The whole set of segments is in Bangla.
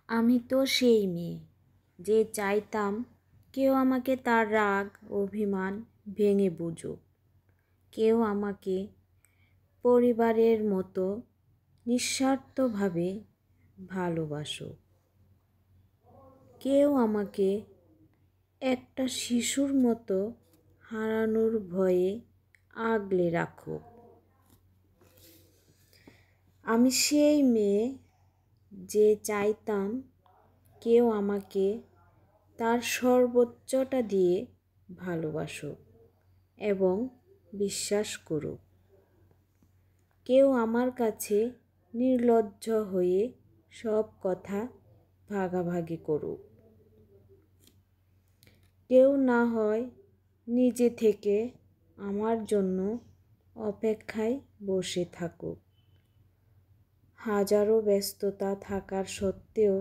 আমি তো সেই মেয়ে যে চাইতাম কেউ আমাকে তার রাগ অভিমান ভেঙে বুঝুক, কেউ আমাকে পরিবারের মতো নিঃস্বার্থভাবে ভালোবাসুক, কেউ আমাকে একটা শিশুর মতো হারানোর ভয়ে আগলে রাখুক। আমি সেই মেয়ে যে চাইতাম কেউ আমাকে তার সর্বোচ্চটা দিয়ে ভালোবাসুক এবং বিশ্বাস করুক, কেউ আমার কাছে নির্লজ্জ হয়ে সব কথা ভাগাভাগি করুক, কেউ না হয় নিজে থেকে আমার জন্য অপেক্ষায় বসে থাকুক। হাজারো ব্যস্ততা থাকার সত্ত্বেও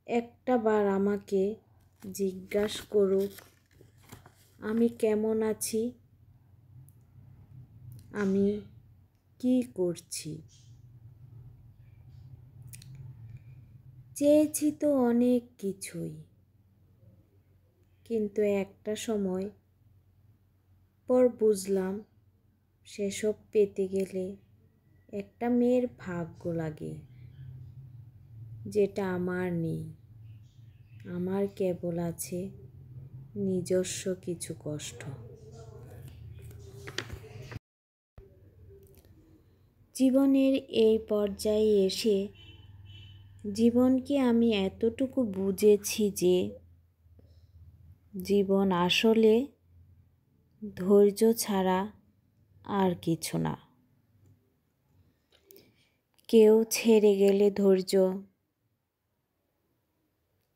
একটা বার আমাকে জিজ্ঞাসা করুক আমি কেমন আছি, আমি কি করছি। চেয়েছি তো অনেক কিছুই, কিন্তু একটা সময় পর বুঝলাম সেসব পেতে গেলে একটা মেয়ের ভাগ্য লাগে, যেটা আমার নেই। আমার কেবল আছে নিজস্ব কিছু কষ্ট। জীবনের এই পর্যায়ে এসে জীবনকে আমি এতটুকু বুঝেছি যে জীবন আসলে ধৈর্য ছাড়া আর কিছু না। কেউ ছেড়ে গেলে ধৈর্য,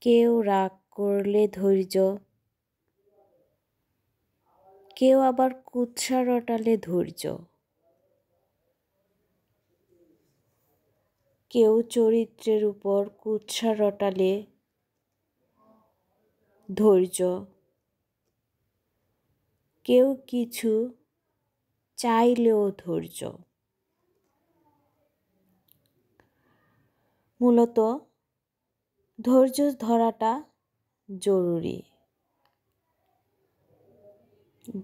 কেউ রাগ করলে ধৈর্য, কেউ আবার কুৎসা রটালে ধৈর্য, কেউ চরিত্রের উপর কুৎসা রটালে ধৈর্য, কেউ কিছু চাইলেও ধৈর্য। মূলত ধৈর্য ধরাটা জরুরি।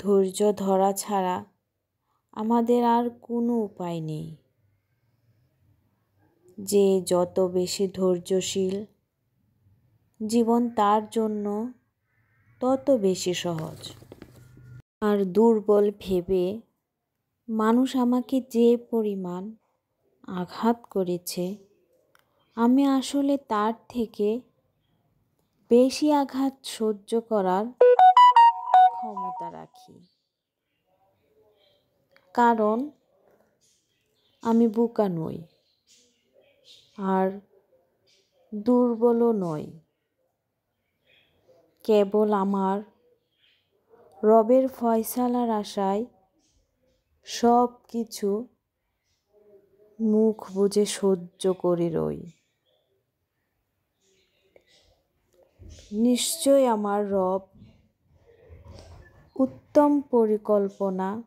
ধৈর্য ধরা ছাড়া আমাদের আর কোনো উপায় নেই। যে যত বেশি ধৈর্যশীল, জীবন তার জন্য তত বেশি সহজ। আর দুর্বল ভেবে মানুষ আমাকে যে পরিমাণ আঘাত করেছে, আমি আসলে তার থেকে বেশি আঘাত সহ্য করার ক্ষমতা রাখি। কারণ আমি বোকা নই, আর দুর্বলও নই। কেবল আমার রবের ফয়সালার আশায় সব কিছু মুখ বুজে সহ্য করে রই। নিশ্চয় আমার রব উত্তম পরিকল্পনাকারী।